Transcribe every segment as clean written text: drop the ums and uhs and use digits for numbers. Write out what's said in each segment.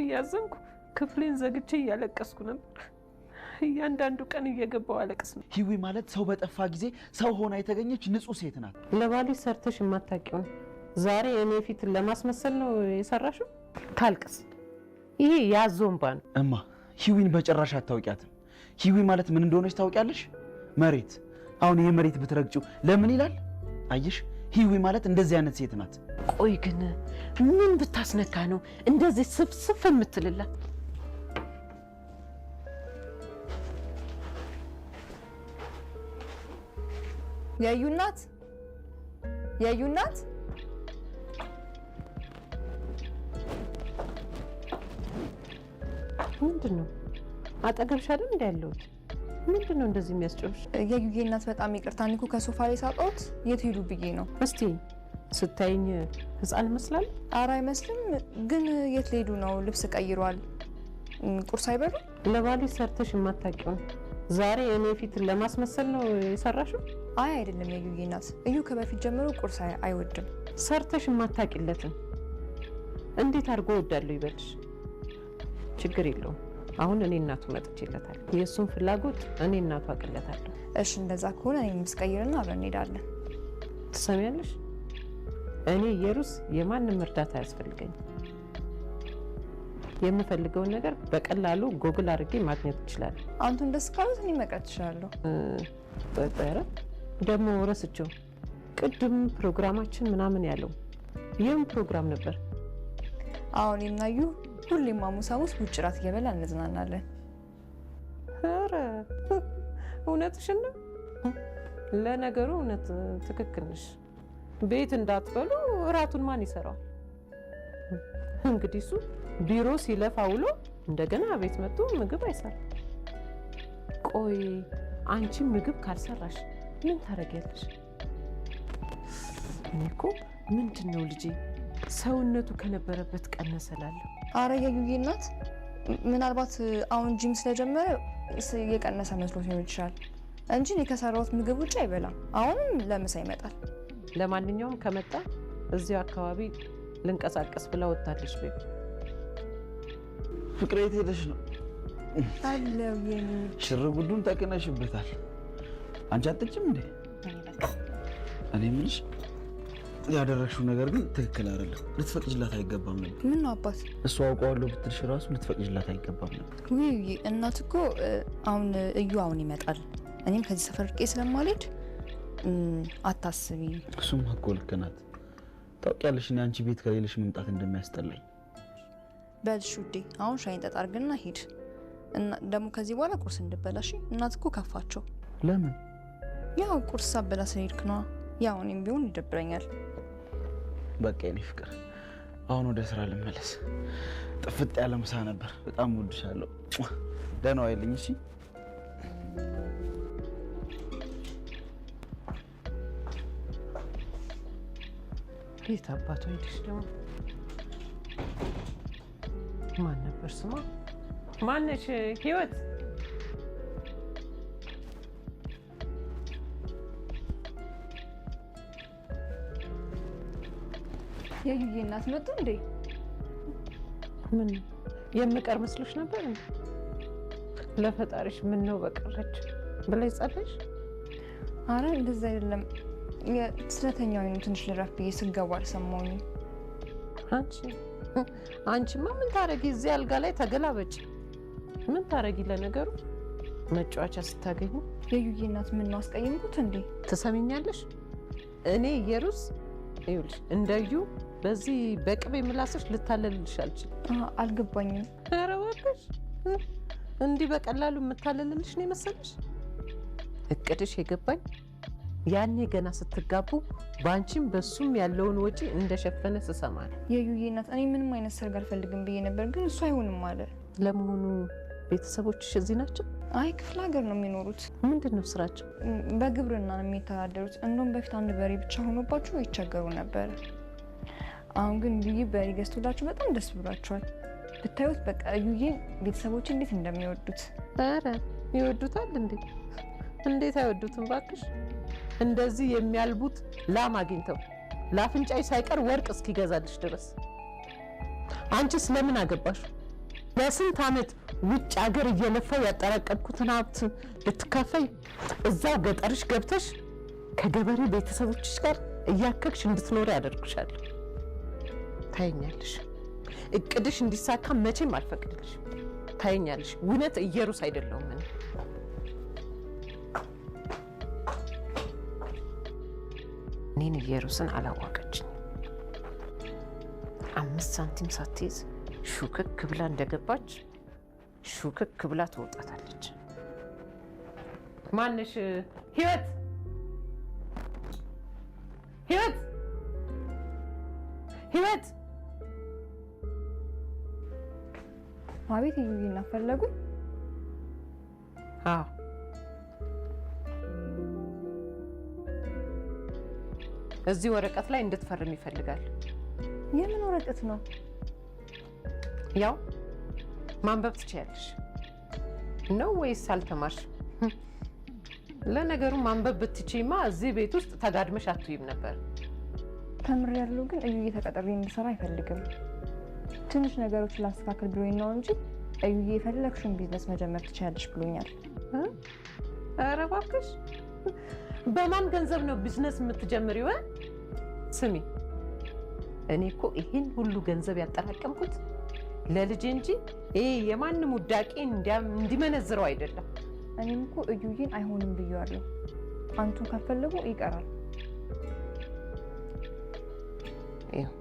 እያዘንኩ ክፍሌን ዘግቼ እያለቀስኩ ነበር። እያንዳንዱ ቀን እየገባው አለቅስ ነው። ሂዊ ማለት ሰው በጠፋ ጊዜ ሰው ሆና የተገኘች ንጹህ ሴት ናት። ለባልሽ ሰርተሽ የማታውቂው ዛሬ እኔ ፊት ለማስመሰል ነው የሰራሽው? ታልቅስ። ይሄ ያዞንባ ነው። እማ ሂዊን በጭራሽ አታውቂያትም። ሂዊ ማለት ምን እንደሆነች ታውቂያለሽ? መሬት። አሁን ይሄ መሬት ብትረግጪው ለምን ይላል? አየሽ፣ ሂዊ ማለት እንደዚህ አይነት ሴት ናት። ቆይ ግን ምን ብታስነካ ነው እንደዚህ ስፍስፍ የምትልላት? ያዩናት ምንድነው? አጠገብሽ አይደል እንደ ያለሁት? ምንድነው እንደዚህ የሚያስጨውሽ? የዩዬ እናት በጣም ይቅርታ፣ እኔ እኮ ከሶፋ ላይ ሳጣሁት የት ሄዱ ብዬ ነው። እስቲ ስታይኝ ህፃን ይመስላል? ኧረ አይመስልም። ግን የት ሊሄዱ ነው? ልብስ ቀይሯል። ቁርስ አይበሉ? ለባልሽ ሰርተሽ የማታውቂውን ዛሬ እኔ ፊት ለማስመሰል ነው የሰራሽው? አይ አይደለም የዩዬ እናት፣ እዩ ከበፊት ጀምሮ ቁርስ አይወድም። ሰርተሽ የማታውቂለትን እንዴት አድርጎ እወዳለሁ ይበልሽ? ችግር የለውም። አሁን እኔ እናቱ መጥቼለታል። የእሱን ፍላጎት እኔ እናቱ አቅለታለሁ። እሺ እንደዛ ከሆነ እኔ ምስቀይርና አብረን እንሄዳለን። ትሰሚያለሽ? እኔ ኢየሩስ የማንም እርዳታ አያስፈልገኝም። የምፈልገውን ነገር በቀላሉ ጎግል አድርጌ ማግኘት እችላለሁ። አንቱን ደስ ካሉት እኔ መቅረት እችላለሁ። ኧረ ደግሞ ረስቼው፣ ቅድም ፕሮግራማችን ምናምን ያለው ይህም ፕሮግራም ነበር። አሁን እናዩ ሁሌም ሐሙስ ውጭ ራት እየበላ እንዝናናለን። ኧረ እውነትሽን ነው። ለነገሩ እውነት ትክክል ነሽ። ቤት እንዳትበሉ እራቱን ማን ይሰራዋል? እንግዲህ እሱ ቢሮ ሲለፋ ውሎ እንደገና ቤት መጥቶ ምግብ አይሰራም። ቆይ አንቺ ምግብ ካልሰራሽ ምን ታደርጊያለሽ? እኔ እኮ ምንድነው ልጄ ሰውነቱ ከነበረበት ቀነሰላለሁ። አረ የዩዬ እናት ምናልባት አሁን ጂም ስለጀመረ የቀነሰ መስሎት ሊሆን ይችላል እንጂ እኔ ከሰራሁት ምግብ ውጭ አይበላም። አሁንም ለምሳ ይመጣል። ለማንኛውም ከመጣ እዚያው አካባቢ ልንቀሳቀስ ብላ ወጣለች። ቤት ፍቅሬ የት ሄደሽ ነው? አለው የኔ ሽር ጉዱን ተከነሽበታል። አንቺ አትጭም እንዴ? እኔ ምንሽ ያደረግሽው ነገር ግን ትክክል አይደለም። ልትፈቅጂላት አይገባም ነበር። ምን ነው አባት? እሱ አውቀዋለሁ ብትልሽ ራሱ ልትፈቅጂላት አይገባም ነበር። ውይ እናት እኮ አሁን እዩ አሁን ይመጣል። እኔም ከዚህ ሰፈር ርቄ ስለማልሄድ አታስቢ። እሱም እኮ ልክ ናት። ታውቂያለሽ እኔ አንቺ ቤት ከሌለሽ መምጣት እንደሚያስጠላኝ። በልሽ ውዴ፣ አሁን ሻይን ጠጣ አድርግና ሂድ። እና ደግሞ ከዚህ በኋላ ቁርስ እንድበላሽ። እናት እኮ ከፋቸው። ለምን? ያው ቁርስ ሳበላ ስለሄድክ ነዋ። ያው እኔም ቢሆን ይደብረኛል። በቃ የኔ ፍቅር አሁን ወደ ስራ ልመለስ። ጥፍጥ ያለ ምሳ ነበር። በጣም ወድሻለሁ። ደህና ዋይልኝ። እሺ ቤት አባቷ ሄደሽ ደግሞ ማን ነበር ስሟ? ማነሽ? ህይወት የዩዬ እናት መጡ እንዴ? ምን የምቀር መስሎሽ ነበር? ለፈጣሪሽ ምን ነው በቀረች ብለሽ ጸለይሽ? አረ እንደዛ አይደለም። ስለተኛው ነው ትንሽ ልረፍ ብዬ ስገባ አልሰማሁኝም። አንቺማ ምን ታረጊ? እዚህ አልጋ ላይ ተገላበጭ። ምን ታረጊ? ለነገሩ መጫወቻ ስታገኙ። የዩዬ እናት ምን ነው አስቀየምኩት እንዴ? ትሰሚኛለሽ? እኔ ኢየሩስ ይኸውልሽ እንደዩ በዚህ በቅቤ ምላስሽ ልታለልልሽ አልችልም። አልገባኝም። ኧረ እባክሽ እንዲህ በቀላሉ የምታለልልሽ ነው የመሰለሽ? እቅድሽ የገባኝ ያኔ ገና ስትጋቡ ባንቺም በሱም ያለውን ወጪ እንደሸፈነ ስሰማ ነው። የዩዬ እናት እኔ ምንም አይነት ሰርግ አልፈልግም ብዬ ነበር፣ ግን እሱ አይሆንም አለ። ለመሆኑ ቤተሰቦችሽ እዚህ ናቸው? አይ ክፍለ ሀገር ነው የሚኖሩት። ምንድን ነው ስራቸው? በግብርና ነው የሚተዳደሩት። እንደውም በፊት አንድ በሬ ብቻ ሆኖባቸው ይቸገሩ ነበር። አሁን ግን ዩዬ በሬ ገዝቶላቸው በጣም ደስ ብሏቸዋል። ብታዩት በቃ ዩዬ ቤተሰቦች እንዴት እንደሚወዱት። ኧረ ይወዱታል እንዴ? እንዴት አይወዱትም ባክሽ? እንደዚህ የሚያልቡት ላም አግኝተው ለአፍንጫይ ሳይቀር ወርቅ እስኪገዛልሽ ድረስ። አንቺ ስለምን አገባሽ? ለስንት ዓመት ውጭ ሀገር እየለፋው ያጠራቀምኩትን ሀብት ልትካፈይ እዛው ገጠርሽ ገብተሽ ከገበሬ ቤተሰቦችሽ ጋር እያከክሽ እንድትኖሪ ያደርግሻለሁ። ታየኛለሽ። እቅድሽ እንዲሳካ መቼም አልፈቅድልሽም። ታየኛለሽ። እውነት ኢየሩስ አይደለሁም እኔ። እኔን ኢየሩስን አላወቀችኝ። 5 ሳንቲም ሳትይዝ ሹክክ ብላ እንደገባች ሹክክ ብላ ትወጣታለች። ማንሽ? ህይወት ህይወት ህይወት! አቤት እዩዬ፣ እናፈለጉ? አዎ እዚህ ወረቀት ላይ እንድትፈርም ይፈልጋል። የምን ወረቀት ነው? ያው ማንበብ ትችያለሽ ነው ወይስ አልተማርሽ? ለነገሩ ማንበብ ብትችይማ እዚህ ቤት ውስጥ ተጋድመሽ አትይም ነበር። ተምሬያለሁ፣ ግን እዩዬ ተቀጥሬ እንድሰራ አይፈልግም። ትንሽ ነገሮች ላስተካክል ብሎኝ ነው እንጂ እዩዬ የፈለግሽውን ቢዝነስ መጀመር ትችያለሽ ብሎኛል። ኧረ እባክሽ፣ በማን ገንዘብ ነው ቢዝነስ የምትጀምሪው? ስሚ፣ እኔ እኮ ይሄን ሁሉ ገንዘብ ያጠራቀምኩት ለልጄ እንጂ ይሄ የማንም ውዳቄ እንዲመነዝረው አይደለም። እኔም እኮ እዩዬን አይሆንም ብዬዋለሁ። አንቱ ካፈለጉ ይቀራል። ይኸው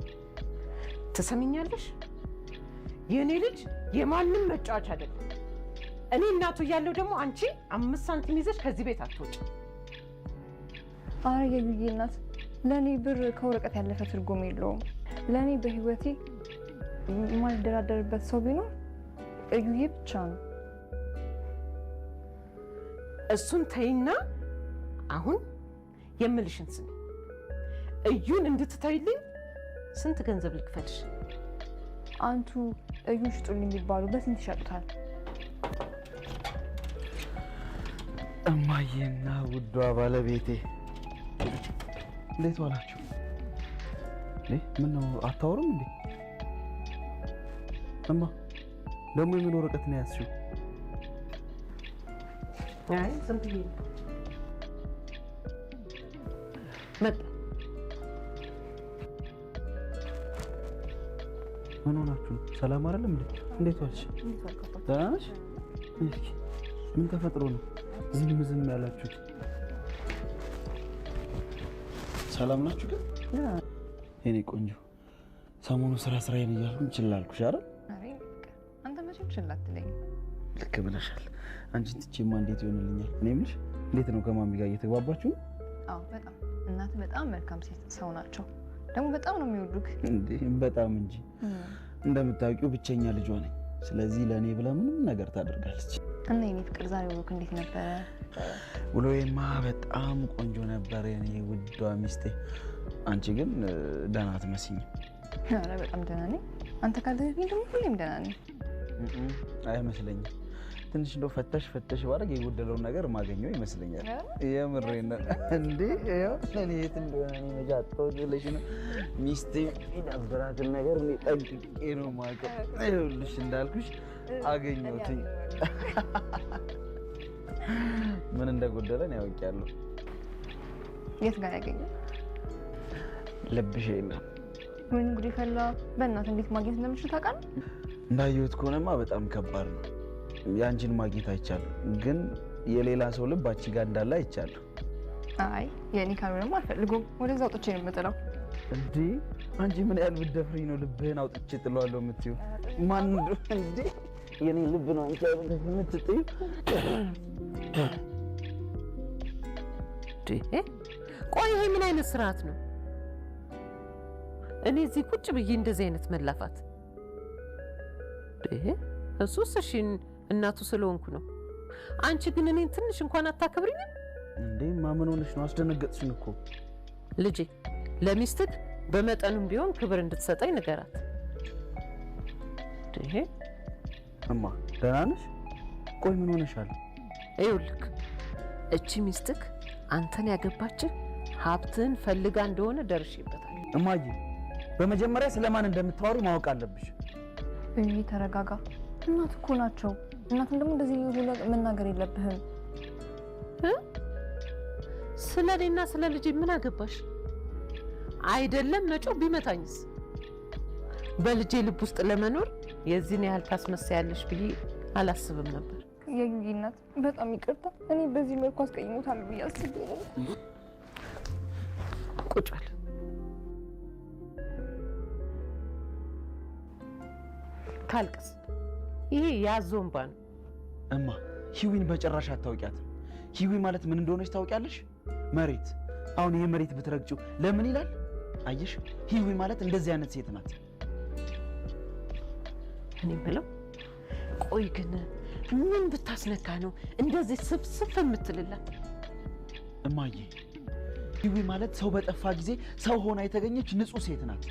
ትሰሚኛለሽ? የእኔ ልጅ የማንም መጫወቻ አይደለም። እኔ እናቱ እያለሁ ደግሞ አንቺ 5 ሳንቲም ይዘሽ ከዚህ ቤት አትወጪ። አረ የዩዬ እናት፣ ለእኔ ብር ከወረቀት ያለፈ ትርጉም የለውም። ለእኔ በህይወቴ የማልደራደርበት ሰው ቢኖር እዩዬ ብቻ ነው። እሱን ተይና አሁን የምልሽን ስሚ። እዩን እንድትተይልኝ ስንት ገንዘብ ልክፈልሽ? አንቱ እዩን ሽጡልኝ ቢባሉ በስንት ይሸጡታል? እማዬና ውዷ ባለቤቴ እንዴት ዋላችሁ? ምን ነው አታወሩም እንዴ? እማ ደግሞ የምን ወረቀት ነው ያዝሽው? አይ ዝም ብዬ መጣ። ምን ሆናችሁ? ሰላም አይደለም እንዴ? እንዴት ዋልሽ? ደህና ነሽ? ምን ተፈጥሮ ነው ዝም ያላችሁት? ሰላም ናችሁ ግን? የኔ ቆንጆ ሰሞኑ ስራዬን እያልኩኝ ችላ አልኩሽ አይደል? አንተ መቼም ችላ አትለኝም። ልክ ብለሻል። አንቺን ትቼማ እንዴት ይሆንልኛል? እኔ የምልሽ እንዴት ነው ከማሚ ጋር እየተግባባችሁ? አዎ በጣም እናት በጣም መልካም ሰው ናቸው። ደግሞ በጣም ነው የሚወዱክ። እንዴ በጣም እንጂ እንደምታውቂው ብቸኛ ልጇ ነኝ። ስለዚህ ለእኔ ብላ ምንም ነገር ታደርጋለች። እና የኔ ፍቅር ዛሬ ውሎክ እንዴት ነበረ? ውሎዬማ በጣም ቆንጆ ነበር የኔ ውዷ ሚስቴ። አንቺ ግን ደህና አትመስይኝም። ኧረ በጣም ደህና ነኝ። አንተ ካልተገኘ ደግሞ ሁሌም ደህና ነኝ። አይመስለኝም። ትንሽ እንደው ፈተሽ ባደርግ የጎደለውን ነገር ማገኘው ይመስለኛል። የምሬን ነው እንዴ? እኔ የት እንደሆነ እኔ መጃጠው ልሽ ነው ሚስቴ ይዳብራትን ነገር እኔ ጠንቅቄ ነው የማውቀው። ይኸውልሽ እንዳልኩሽ አገኘሁትኝ። ምን እንደጎደለን ያውቂያለሁ። የት ጋር ያገኘው? ልብሽ የለም። ምን ጉድ ፈላ። በእናትህ እንዴት ማግኘት እንደምችል ታውቃለህ? እንዳየሁት ከሆነማ በጣም ከባድ ነው። የአንቺን ማግኘት አይቻልም፣ ግን የሌላ ሰው ልብ አንቺ ጋር እንዳለ አይቻለሁ። አይ የኔ ካልሆነማ አልፈልገውም። ወደዛ አውጥቼ ነው የምጥለው። እንዴ አንቺ ምን ያህል ብትደፍሪኝ ነው ልብህን አውጥቼ ጥለዋለሁ የምትይው? ማን እንዴ የኔ ልብ ነው አንቺ የምትጥይው? ቆይ ይሄ ምን አይነት ስርዓት ነው? እኔ እዚህ ቁጭ ብዬ እንደዚህ አይነት መላፋት? እሱስ እሺ እናቱ ስለሆንኩ ነው። አንቺ ግን እኔን ትንሽ እንኳን አታከብሪኝም እንዴ? ማመን ሆነሽ ነው? አስደነገጥሽኝ እኮ ልጄ። ለሚስትህ በመጠኑም ቢሆን ክብር እንድትሰጠኝ ንገራት። እማ ደህና ነሽ? ቆይ ምን ሆነሻል? ይኸውልህ እቺ ሚስትህ አንተን ያገባችህ ሀብትህን ፈልጋ እንደሆነ ደርሼበታል። እማዬ በመጀመሪያ ስለማን እንደምታወሪ ማወቅ አለብሽ። እዩዬ ተረጋጋ። እናት እኮ ናቸው። እናትን ደግሞ እንደዚህ መናገር የለብህም። ስለ እኔና ስለ ልጄ ምን አገባሽ? አይደለም መጮህ ቢመታኝስ? በልጄ ልብ ውስጥ ለመኖር የዚህን ያህል ታስመሳያለሽ ብዬ አላስብም ነበር። የዩዬ እናት በጣም ይቅርታ። እኔ በዚህ መልኩ አስቀይሞታለሁ ብዬ አስቤ ነው። ቁጭ በል። ታልቅስ። ይሄ ያዞ እንባ ነው። እማ ሂዊን በጭራሽ አታውቂያትም። ሂዊ ማለት ምን እንደሆነች ታውቂያለሽ? መሬት። አሁን ይሄ መሬት ብትረግጪው ለምን ይላል? አየሽ፣ ሂዊ ማለት እንደዚህ አይነት ሴት ናት። እኔ የምለው ቆይ ግን ምን ብታስነካ ነው እንደዚህ ስብስብ የምትልላት? እማዬ ሂዊ ማለት ሰው በጠፋ ጊዜ ሰው ሆና የተገኘች ንጹህ ሴት ናት።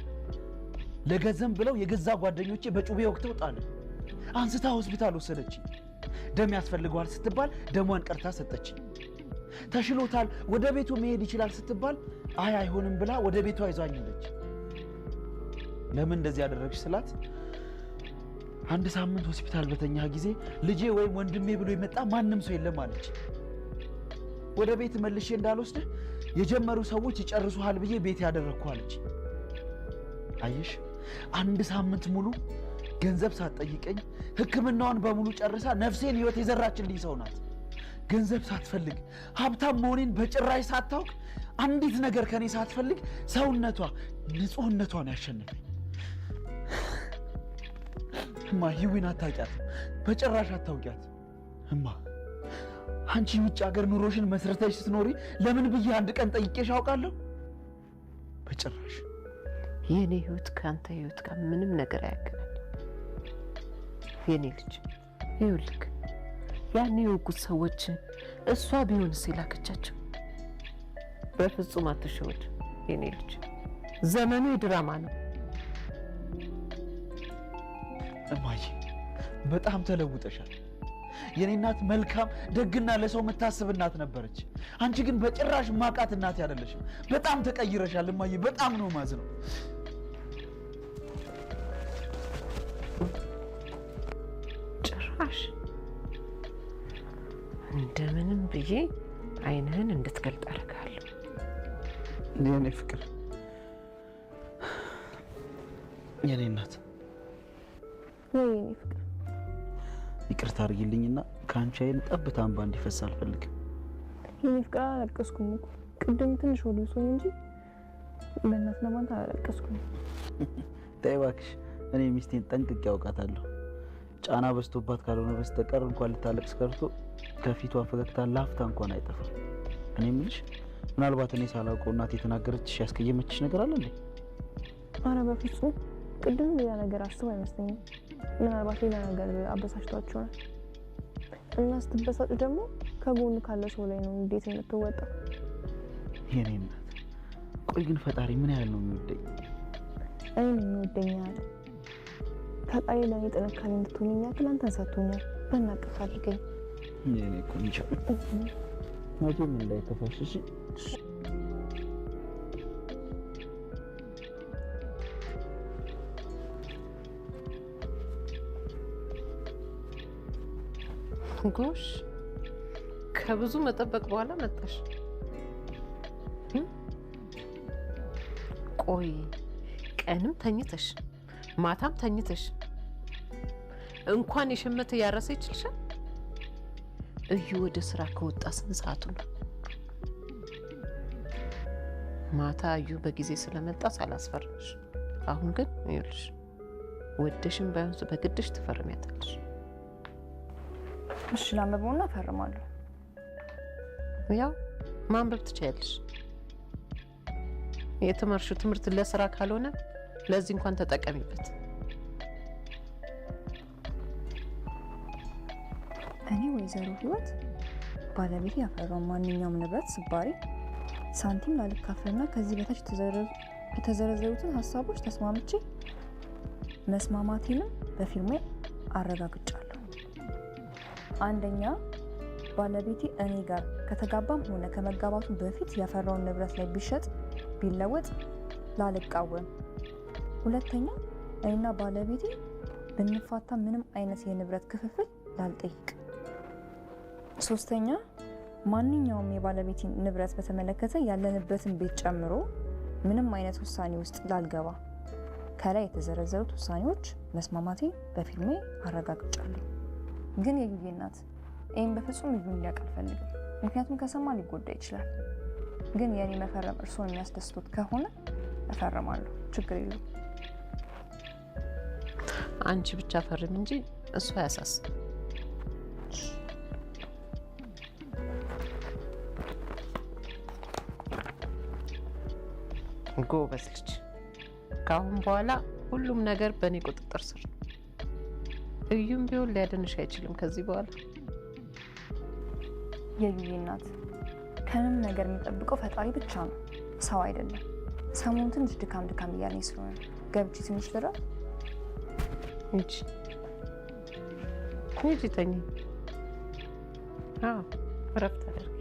ለገንዘብ ብለው የገዛ ጓደኞቼ በጩቤ ወቅተው ጣሉ። አንስታ ሆስፒታል ወሰደችኝ። ደም ያስፈልገዋል ስትባል ደሟን ቀርታ ሰጠችኝ። ተሽሎታል ወደ ቤቱ መሄድ ይችላል ስትባል አይ አይሆንም ብላ ወደ ቤቷ ይዛኝ ሄደች። ለምን እንደዚህ ያደረግሽ ስላት አንድ ሳምንት ሆስፒታል በተኛ ጊዜ ልጄ ወይም ወንድሜ ብሎ የመጣ ማንም ሰው የለም አለች። ወደ ቤት መልሼ እንዳልወስድህ የጀመሩ ሰዎች ይጨርሱሃል ብዬ ቤት ያደረግኩ አለች። አየሽ፣ አንድ ሳምንት ሙሉ ገንዘብ ሳትጠይቀኝ ሕክምናዋን በሙሉ ጨርሳ ነፍሴን ሕይወት የዘራችልኝ ሰው ናት። ገንዘብ ሳትፈልግ ሀብታም መሆኔን በጭራሽ ሳታውቅ አንዲት ነገር ከኔ ሳትፈልግ ሰውነቷ ንጹህነቷን ያሸነፈኝ። እማ ሂዊን አታውቂያት፣ በጭራሽ አታውቂያት። እማ አንቺ ውጭ ሀገር ኑሮሽን መስርተሽ ስትኖሪ ለምን ብዬ አንድ ቀን ጠይቄሽ አውቃለሁ? በጭራሽ። የኔ ህይወት ከአንተ ህይወት ጋር ምንም ነገር አያገናኝ። የኔ ልጅ ይኸውልህ፣ ያኔ የወጉት ሰዎች እሷ ቢሆንስ የላከቻቸው? በፍጹም አትሸወድ የኔ ልጅ፣ ዘመኑ የድራማ ነው። እማዬ በጣም ተለውጠሻል። የኔ እናት መልካም ደግና ለሰው የምታስብ እናት ነበረች። አንቺ ግን በጭራሽ ማቃት እናት አይደለሽም። በጣም ተቀይረሻል እማዬ፣ በጣም ነው ማዝነው። ጭራሽ እንደምንም ብዬ አይንህን እንድትገልጥ አደርግሃለሁ። የኔ ፍቅር፣ የኔ እናት፣ የኔ ፍቅር ይቅርታ አድርጊልኝና ከአንቺ አይን ጠብታ እንባ እንዲፈስ አልፈልግም። የኔ ፍቅር አላለቀስኩም እኮ ቅድም ትንሽ ወደ ሰው እንጂ በእናት ለማንተ አላለቀስኩም። ተይ እባክሽ፣ እኔ ሚስቴን ጠንቅቄ ያውቃታለሁ። ጫና በዝቶባት ካልሆነ በስተቀር እንኳን ልታለቅስ ቀርቶ ከፊቷ ፈገግታ ላፍታ እንኳን አይጠፋም። እኔ የምልሽ ምናልባት እኔ ሳላውቀው እናቴ የተናገረችሽ ያስቀየመችሽ ነገር አለ እንዴ? ኧረ በፍጹም ቅድም ሌላ ነገር አስብ አይመስለኝም። ምናልባት ሌላ ነገር አበሳጭቷቸው ነው። እና ስትበሳጭ ደግሞ ከጎን ካለ ሰው ላይ ነው እንዴት የምትወጣው? የኔ እናት፣ ቆይ ግን ፈጣሪ ምን ያህል ነው የሚወደኝ? እኔን የሚወደኝ ያህል ፈጣሪ ለእኔ ጥንካሬ እንድትሆነኝ ያክል አንተን ሰጥቶኛል። በእናትህ አድርገኝ የኔ ቆንጆ። መቼም እንዳይከፋሽ እሺ? ጎሽ፣ ከብዙ መጠበቅ በኋላ መጣሽ። ቆይ ቀንም ተኝተሽ ማታም ተኝተሽ እንኳን የሸመተ ያረሰ ይችልሻል? እዩ ወደ ስራ ከወጣ ስንት ሰዓቱ ነው? ማታ እዩ በጊዜ ስለመጣ ሳላስፈርምሽ፣ አሁን ግን ይኸውልሽ ወደሽም ባይሆን በግድሽ ትፈርሚያታለሽ። እሺ ላንብበውና እፈርማለሁ። ያው ማንበብ ትችያለሽ። የተማርሽው ትምህርት ለስራ ካልሆነ ለዚህ እንኳን ተጠቀሚበት። እኔ ወይዘሮ ህይወት ባለቤት ያፈራው ማንኛውም ንብረት ስባሪ ሳንቲም ላልካፈልና ከዚህ በታች የተዘረዘሩትን ሀሳቦች ተስማምቼ መስማማቴንም በፊርማ አረጋግጫለሁ። አንደኛ፣ ባለቤቴ እኔ ጋር ከተጋባም ሆነ ከመጋባቱ በፊት ያፈራውን ንብረት ላይ ቢሸጥ ቢለወጥ ላልቃወም። ሁለተኛ፣ እኔና ባለቤቴ ብንፋታ ምንም አይነት የንብረት ክፍፍል ላልጠይቅ። ሶስተኛ ማንኛውም የባለቤት ንብረት በተመለከተ ያለንበትን ቤት ጨምሮ ምንም አይነት ውሳኔ ውስጥ ላልገባ። ከላይ የተዘረዘሩት ውሳኔዎች መስማማቴ በፊልሜ አረጋግጫለሁ። ግን የዩዬ እናት ይህም በፍጹም ልጁ እንዲያውቅ አልፈልግም። ምክንያቱም ከሰማ ሊጎዳ ይችላል። ግን የእኔ መፈረም እርስዎን የሚያስደስቱት ከሆነ እፈርማለሁ፣ ችግር የለም። አንቺ ብቻ ፈርም እንጂ እሱ አያሳስብ። ጎበዝ ልጅ። ከአሁን በኋላ ሁሉም ነገር በእኔ ቁጥጥር ስር ነው። እዩም ቢሆን ሊያድንሽ አይችልም ከዚህ በኋላ። የዩዬ እናት ከምንም ነገር የሚጠብቀው ፈጣሪ ብቻ ነው፣ ሰው አይደለም። ሰሞኑን ትንሽ ድካም እያለኝ ስለሆነ ገብቼ ትንሽ ልረፍ። ሂጂ ተኝ። እረፍት አድርጊ።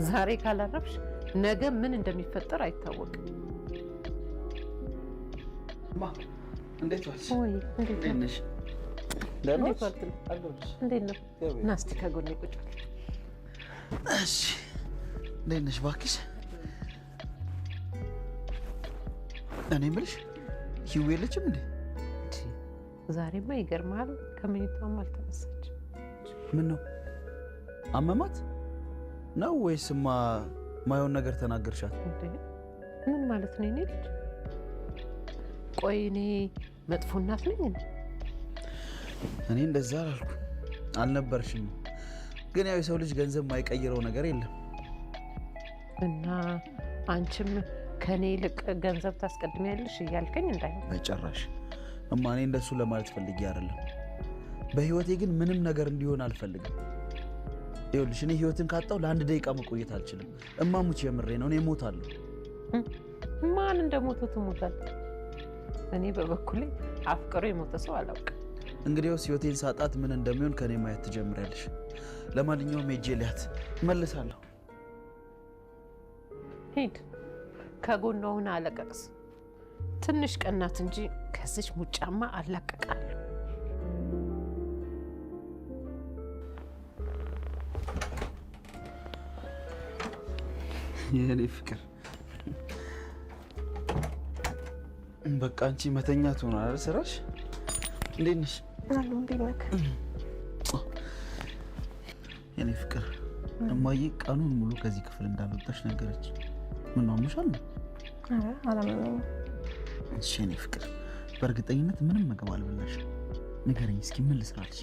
ዛሬ ካላረፍሽ ነገ ምን እንደሚፈጠር አይታወቅም። እንዴት ዋልሽ? ወይ እንዴት ነሽ? እንዴት ነው? ና እስኪ ከጎኔ ቁጭ በል። እሺ እንዴት ነሽ? እባክሽ እኔ የምልሽ ህይወት የለችም እንዴ? ዛሬማ ይገርምሃል፣ ከመኝታውም አልተነሳች። ምን ነው አመማት ነው ወይስ ማየውን ነገር ተናገርሻት? ምን ማለት ነው የኔ ልጅ? ቆይ እኔ መጥፎ እናት ነኝ እንዴ? እኔ እንደዛ አላልኩም፣ አልነበርሽም። ግን ያው የሰው ልጅ ገንዘብ የማይቀይረው ነገር የለም። እና አንቺም ከኔ ይልቅ ገንዘብ ታስቀድሚያለሽ እያልከኝ እንዳይሆን። በጭራሽ እማ፣ እኔ እንደሱ ለማለት ፈልጌ አይደለም። በህይወቴ ግን ምንም ነገር እንዲሆን አልፈልግም። ይኸውልሽ እኔ ህይወትን ካጣው ለአንድ ደቂቃ መቆየት አልችልም። እማሙች የምሬ ነው፣ እኔ እሞታለሁ። ማን እንደሞተ ትሞታል። እኔ በበኩሌ አፍቅሮ የሞተ ሰው አላውቅም። እንግዲያውስ ህይወቴን ሳጣት ምን እንደሚሆን ከኔ ማየት ትጀምሪያለሽ። ለማንኛውም ሄጄ ልያት እመልሳለሁ። ሂድ፣ ከጎኗ ሆነ አለቀቅስ። ትንሽ ቀናት እንጂ ከዚች ሙጫማ አላቀቃለሁ። የኔ ፍቅር በቃ አንቺ መተኛት ሆነ አይደል ስራሽ? እንዴት ነሽ? አሉ እንዴት ነህ? የኔ ፍቅር እማዬ ቀኑን ሙሉ ከዚህ ክፍል እንዳልወጣሽ ነገረች። ምን ነው አምሻል? አረ አላመመኝም። እሺ የኔ ፍቅር በእርግጠኝነት ምንም ምግብ አልበላሽም። ንገረኝ እስኪ ምን ልስራልሽ?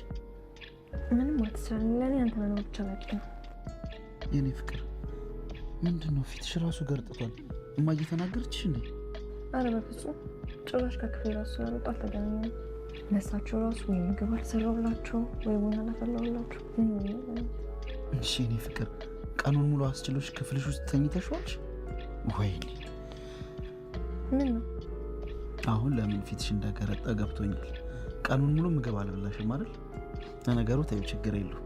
ምንም አትስራልኝ፣ ለእኔ አንተ መኖር ብቻ በቂ ነው። የኔ ፍቅር ምንድን ነው ፊትሽ ራሱ ገርጥቷል። እማዬ ተናገረችሽ እንዴ? አረ በፍጹም ጭራሽ ከክፍል ራሱ ያልወጡ አልተገናኘንም። ለእሳቸው ራሱ ወይ ምግብ አልሰራሁላቸው ወይ ቡና አላፈላሁላቸው። እሺ የኔ ፍቅር ቀኑን ሙሉ አስችሎሽ ክፍልሽ ውስጥ ተኝተሽዋልሽ? ወይኔ ምን ነው አሁን ለምን ፊትሽ እንደገረጠ ገብቶኛል። ቀኑን ሙሉ ምግብ አልበላሽም አይደል? ለነገሩ ተይው ችግር የለውም።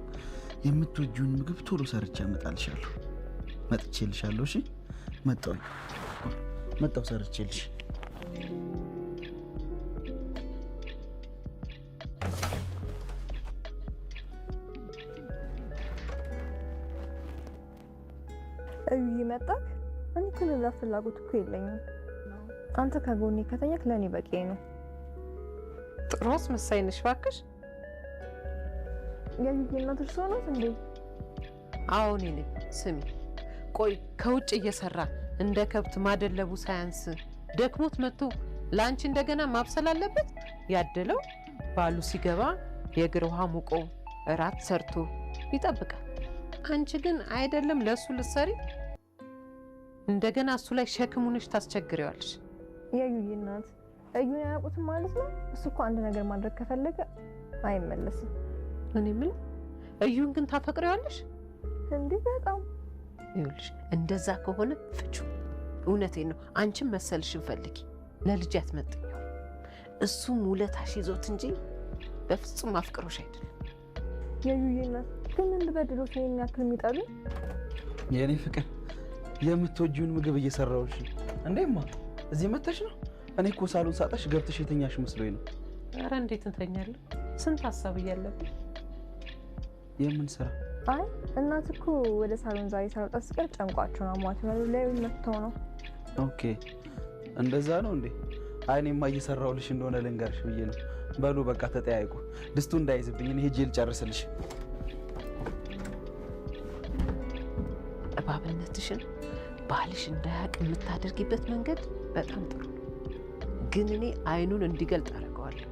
የምትወጂውን ምግብ ቶሎ ሰርቼ አመጣልሻለሁ። መጥቼልሻለሁ። እሺ መጣሁ ሰርቼልሽ። እዩዬ መጣክ? እኔ እኮ ለዛ ፍላጎት እኮ የለኝም። አንተ ከጎኔ ከተኛክ ለእኔ በቂ ነው። ጥሩ አስመሳይ ነሽ እባክሽ። የዩዬ እናት እርስዎ ናት እንዴ? አዎ እኔ ነኝ። ስሚ ቆይ ከውጭ እየሰራ እንደ ከብት ማደለቡ ሳያንስ ደክሞት መጥቶ ለአንቺ እንደገና ማብሰል አለበት? ያደለው ባሉ ሲገባ የእግር ውሃ ሙቆ እራት ሰርቶ ይጠብቃል። አንቺ ግን አይደለም ለእሱ ልትሰሪ እንደገና እሱ ላይ ሸክም ሆነሽ ታስቸግሪዋለሽ። የዩዬ እናት እዩን አያውቁትም ማለት ነው? እሱ እኮ አንድ ነገር ማድረግ ከፈለገ አይመለስም። እኔ ምን እዩን ግን ታፈቅሪዋለሽ እንዴ? በጣም ይኸውልሽ፣ እንደዛ ከሆነ ፍቹ። እውነቴን ነው። አንቺም መሰልሽን ፈልጊ። ለልጅ አትመጥኝም። እሱም ውለታሽ ይዞት እንጂ በፍጹም አፍቅሮሽ አይደለም። የዩዬ እናት ግን ምን ልበድሎት ነው የሚያክል የሚጠሉ? የኔ ፍቅር የምትወጂውን ምግብ እየሰራሁሽ እንዴማ እዚህ መተሽ ነው? እኔ እኮ ሳሎን ሳጣሽ ገብተሽ የተኛሽ መስሎኝ ነው። ኧረ እንዴት እንተኛለን? ስንት ሀሳብ እያለብን። የምን ስራ? አይ እናት እኮ ወደ ሳሎን ዛሬ ሳልወጣ ስቀር ጨንቋቸው ነው አሟት ላይ መጥተው ነው። ኦኬ እንደዛ ነው እንዴ? አይ እኔማ እየሰራሁልሽ እንደሆነ ልንገርሽ ብዬ ነው። በሉ በቃ ተጠያይቁ። ድስቱ እንዳይዝብኝ እኔ ሄጄ ልጨርስልሽ። እባብነትሽን ባልሽ እንዳያውቅ የምታደርጊበት መንገድ በጣም ጥሩ ነው፣ ግን እኔ አይኑን እንዲገልጥ አደርገዋለሁ።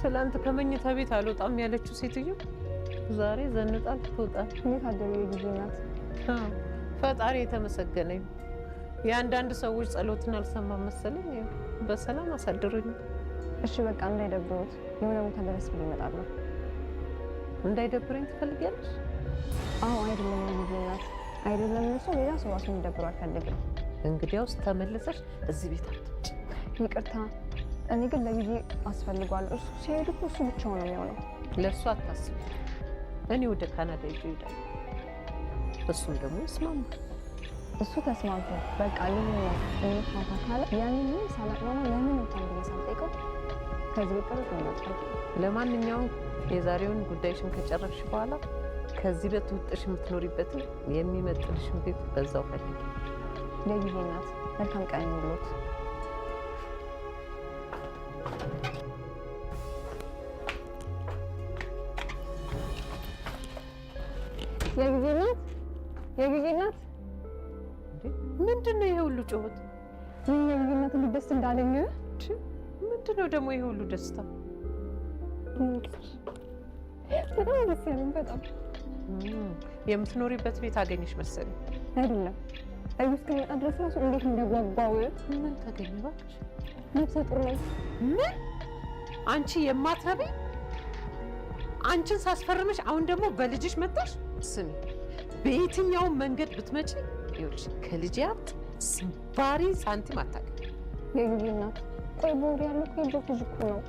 ትላንት ከመኝታ ቤት አልወጣም ያለችው ሴትዮ ዛሬ ዘንጣ ልትወጣ። እንዴት አደሩ የጊዜ ናት። ፈጣሪ የተመሰገነ ይሁን። የአንዳንድ ሰዎች ጸሎትን አልሰማም መሰለኝ። በሰላም አሳድሩኝ። እሺ በቃ እንዳይደብሩት የሆነ ቦታ ድረስ ብዬ እመጣለሁ። እንዳይደብረኝ ትፈልጊያለሽ? አዎ አይደለም የጊዜ ናት። አይደለም እሱ ሌላ ሰው ራሱ እንዲደብሩ አልፈልግም። እንግዲያውስ ተመልሰሽ እዚህ ቤት አትምጪ። ይቅርታ እኔ ግን ለጊዜ አስፈልጓለሁ። እሱ ሲሄድ እኮ እሱ ብቻውን ነው የሚሆነው። ለእሱ አታስቢ። እኔ ወደ ካናዳ ይዤ እሄዳለሁ። እሱም ደግሞ ይስማማ። እሱ ተስማምቶ በቃ ልሁን ነው እንስማማ ካለ ያንን ሳላቅማማ ለምን እንኳን ብዬ ሳልጠይቀው ከዚህ በቀር ይመጣል። ለማንኛውም የዛሬውን ጉዳይሽን ከጨረስሽ በኋላ ከዚህ ቤት ውጥሽ የምትኖሪበትን የሚመጥልሽን ቤት በዛው ፈልጊ። ለጊዜ ናት። መልካም ቀን ይሁንልዎት። የጊዜ ናት። የጊዜ ናት። ምንድን ነው ይሄ ሁሉ ጩኸት? ምን የጊዜ ናት እንዴት ደስ እንዳለኝ። ምንድን ነው ደግሞ ይሄ ሁሉ ደስታ? በጣም ደስ ያለኝ። በጣም የምትኖሪበት ቤት አገኘሽ መሰለኝ። አይደለም እዩ እስከመጣ ድረስ ራሱ እንዴት እንደጓጓው። ምን ተገኘ እባክሽ? ነፍሰ ጡር ነኝ። ምን? አንቺ የማትረቢ አንቺን ሳስፈርምሽ አሁን ደግሞ በልጅሽ መጣሽ። ስሚ፣ በየትኛውም መንገድ ብትመጪ ይኸውልሽ ከልጅ ሀብት ስንባሪ ሳንቲም አታውቅም። የጊዜ እናት ቆይ ቦሪ ያለው እኮ የጆክ ልጅ እኮ ነው።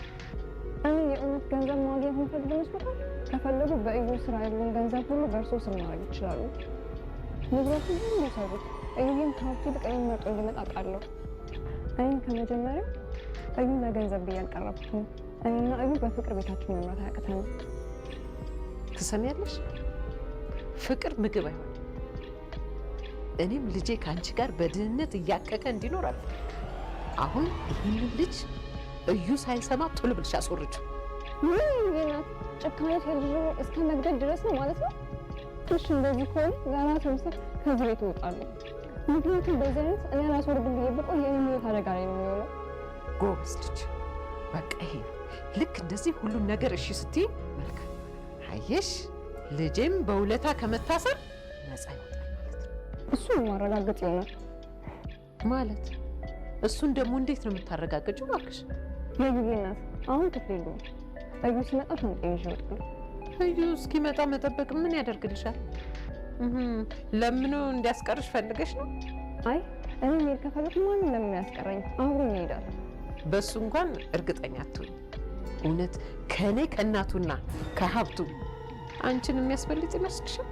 እኔ የእውነት ገንዘብ ማግኘት የምፈልግ መስሎታል? ከፈለጉ በእዩ ስራ ያለውን ገንዘብ ሁሉ በእርሶ ስር ማድረግ ይችላሉ። ንብረቱን ሁሉ ሰሩት። እዩም ከሀብቱ ይልቅ እኔን መርጦ እንዲመጣ አውቃለሁ። እኔም ከመጀመሪያው እዩን ለገንዘብ ብዬ አልቀረብኩም። እኔና እዩ በፍቅር ቤታችን መምራት አያቅተንም። ትሰሚያለሽ? ፍቅር ምግብ አይሆንም። እኔም ልጄ ከአንቺ ጋር በድህነት እያከከ እንዲኖር አለ። አሁን ይህንን ልጅ እዩ ሳይሰማ ቶሎ ብልሽ አስወርጂው። ምን ይናት ጭካኔ ልጅ እስከ መግደል ድረስ ነው ማለት ነው? እሺ እንደዚህ ከሆነ ለራሴ ምስል ከዚህ ቤት እወጣለሁ። ምክንያቱም በዚህ አይነት እኔ አላስወርድም ብዬ ብቆይ የኔ ህይወት አደጋ ላይ ነው የሚሆነው። ጎበዝ ልጅ፣ በቃ ይሄ ልክ እንደዚህ ሁሉን ነገር እሺ ስትይ መልካም። አየሽ ልጄም በውለታ ከመታሰር ነፃ ይወጣል ማለት ነው። እሱን ማረጋገጥ ይሆናል ማለት። እሱን ደግሞ እንዴት ነው የምታረጋግጪው? እባክሽ የጊዜ እናት አሁን ክፍል ነው። እዩ ሲመጣ ሻንጣዬን ይዤ እወጣለሁ። እዩ እስኪመጣ መጠበቅ ምን ያደርግልሻል? ለምኑ እንዲያስቀርሽ ፈልገሽ ነው? አይ እኔ መሄድ ከፈለኩ ማንም ለምን ያስቀረኝ? አብሮኝ ይሄዳል። በሱ እንኳን እርግጠኛ አትሁኝ። እውነት ከኔ ከእናቱና ከሀብቱ አንቺን የሚያስበልጥ ይመስልሻል?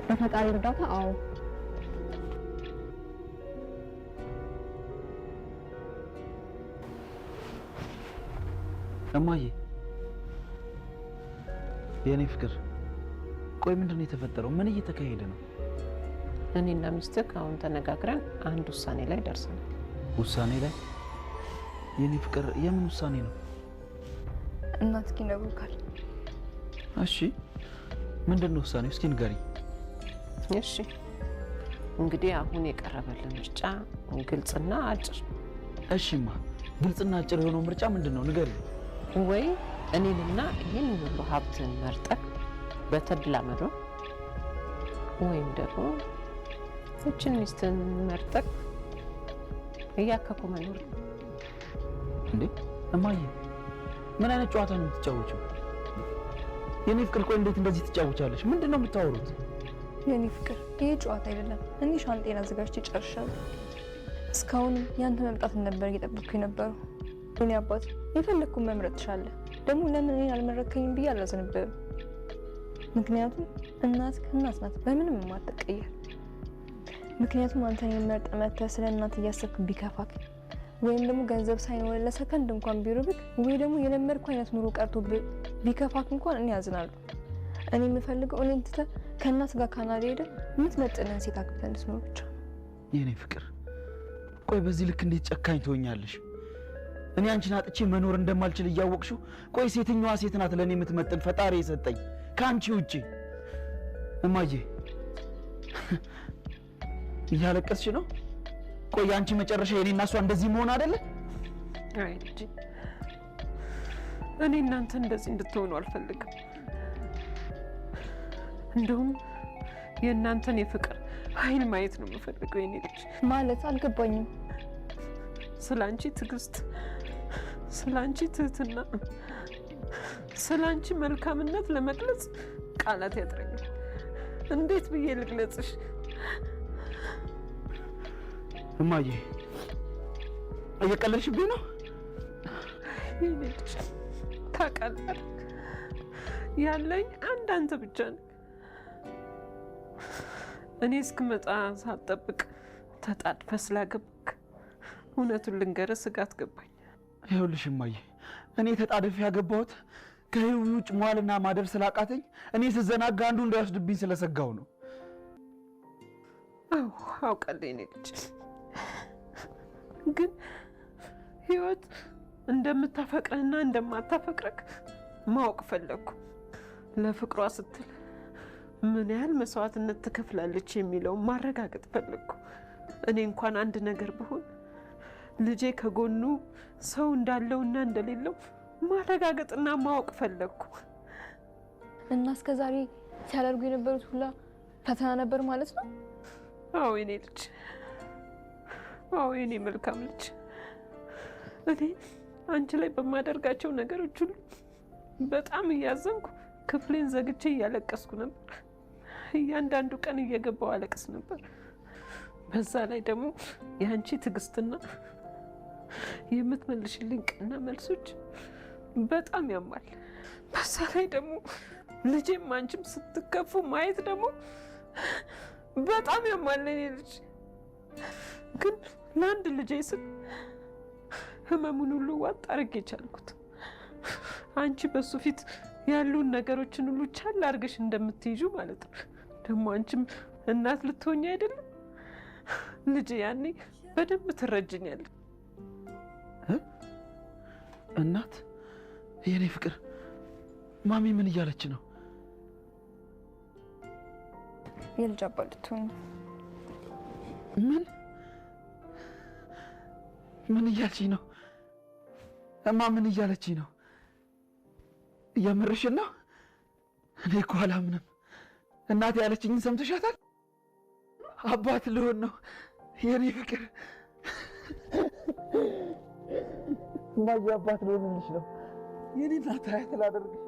በፈጣሪ እርዳታ አዎ። እማዬ የኔ ፍቅር፣ ቆይ ምንድን ነው የተፈጠረው? ምን እየተካሄደ ነው? እኔና ሚስትህ አሁን ተነጋግረን አንድ ውሳኔ ላይ ደርሰናል። ውሳኔ ላይ? የኔ ፍቅር የምን ውሳኔ ነው? እናት ይነግሩካል። እሺ ምንድን ነው ውሳኔው? እስኪ ንገሪኝ። እሺ እንግዲህ አሁን የቀረበልን ምርጫ ግልጽና አጭር። እሺማ ግልጽና አጭር የሆነው ምርጫ ምንድን ነው? ንገሪኝ። ወይ እኔንና ይህን ሁሉ ሀብትን መርጠቅ በተድላ መኖር፣ ወይም ደግሞ እችን ሚስትን መርጠቅ እያከኩ መኖር። እንዴ እማዬ ምን አይነት ጨዋታ ነው የምትጫወቺው? የኔ ፍቅር ቆይ እንዴት እንደዚህ ትጫወቻለሽ? ምንድን ነው የምታወሩት? የኔ ፍቅር ይሄ ጨዋታ አይደለም። እኔ ሻንጤን አዘጋጅቼ ጨርሻለሁ። እስካሁንም ያንተ መምጣት ነበር እየጠበቅኩ የነበረው። እኔ አባት የፈለግኩን መምረጥ ትችላለህ። ደግሞ ለምን እኔን አልመረከኝም ብዬ አላዝንብህም። ምክንያቱም እናት ከእናት ናት፣ በምንም የማትቀየር። ምክንያቱም አንተን የመርጠ መተህ ስለ እናት እያሰብክ ቢከፋክ ወይም ደግሞ ገንዘብ ሳይኖር ለሰከንድ እንኳን ቢርብክ ወይ ደግሞ የለመድኩ አይነት ኑሮ ቀርቶ ቢከፋክ እንኳን እኔ ያዝናለሁ። እኔ የምፈልገው እኔን ትተህ ከእናት ጋር ካናዳ ሄደህ የምትመጥንን ሴት አግብተህ እንድትኖር ብቻ። የኔ ፍቅር ቆይ በዚህ ልክ እንዴት ጨካኝ ትሆኛለሽ? እኔ አንቺን አጥቼ መኖር እንደማልችል እያወቅሽው፣ ቆይ ሴትኛዋ ሴት ናት ለእኔ የምትመጥን ፈጣሪ የሰጠኝ ከአንቺ ውጪ? እማዬ እያለቀስሽ ነው? ቆይ የአንቺ መጨረሻ የኔና እሷ እንደዚህ መሆን አይደለ? አይ ልጄ፣ እኔ እናንተ እንደዚህ እንድትሆኑ አልፈልግም። እንደውም የእናንተን የፍቅር አይን ማየት ነው የምፈልገው። የኔ ልጅ ማለት አልገባኝም። ስላንቺ ትዕግስት፣ ስላንቺ ትህትና፣ ስላንቺ መልካምነት ለመግለጽ ቃላት ያጥረኛል። እንዴት ብዬ ልግለጽሽ? እማዬ እየቀለድሽብኝ ነው? የኔ ልጅ ታውቃለህ፣ ያለኝ አንተ ብቻ ነህ። እኔ እስክመጣ ሳትጠብቅ ተጣድፈህ ስላገባክ እውነቱን ልንገርህ ስጋት ገባኝ። ይኸውልሽ እማዬ፣ እኔ ተጣድፌ ያገባሁት ከህይወት ውጭ መዋልና ማደር ስላቃተኝ እኔ ስዘናጋ አንዱ እንዳይወስድብኝ ስለሰጋው ነው። አዎ አውቃለሁ የኔ ልጅ፣ ግን ህይወት እንደምታፈቅረህና እንደማታፈቅረህ ማወቅ ፈለግኩ። ለፍቅሯ ስትል ምን ያህል መስዋዕትነት ትከፍላለች የሚለውን ማረጋገጥ ፈለግኩ። እኔ እንኳን አንድ ነገር ብሆን ልጄ ከጎኑ ሰው እንዳለውና እንደሌለው ማረጋገጥና ማወቅ ፈለግኩ። እና እስከዛሬ ሲያደርጉ የነበሩት ሁላ ፈተና ነበር ማለት ነው? አዎ የኔ ልጅ፣ አዎ የኔ መልካም ልጅ፣ እኔ አንቺ ላይ በማደርጋቸው ነገሮች ሁሉ በጣም እያዘንኩ ክፍሌን ዘግቼ እያለቀስኩ ነበር። እያንዳንዱ ቀን እየገባው አለቅስ ነበር። በዛ ላይ ደግሞ የአንቺ ትዕግስትና የምትመልሽልኝ ቀና መልሶች በጣም ያማል። በዛ ላይ ደግሞ ልጄም አንቺም ስትከፉ ማየት ደግሞ በጣም ያማል። እኔ ልጅ ግን ለአንድ ልጄ ስል ህመሙን ሁሉ ዋጥ አድርጌ ቻልኩት። አንቺ በሱ ፊት ያሉን ነገሮችን ሁሉ ቻል አድርገሽ እንደምትይዙ ማለት ነው። ደግሞ አንቺም እናት ልትሆኚ አይደለም ልጄ? ያኔ በደንብ ትረጅኛለሽ። እናት? የኔ ፍቅር ማሚ ምን እያለች ነው? የልጅ አባት ልትሆን ነው። ምን እያልሽኝ ነው እማ? ምን እያለችኝ ነው? የምርሽን ነው? እኔ እኮ አላምንም። እናቴ ያለችኝን ሰምተሻታል? አባት ልሆን ነው የኔ ፍቅር። እማዬ አባት ልሆንልሽ ነው የኔ እናት። አያት ላደርግሽ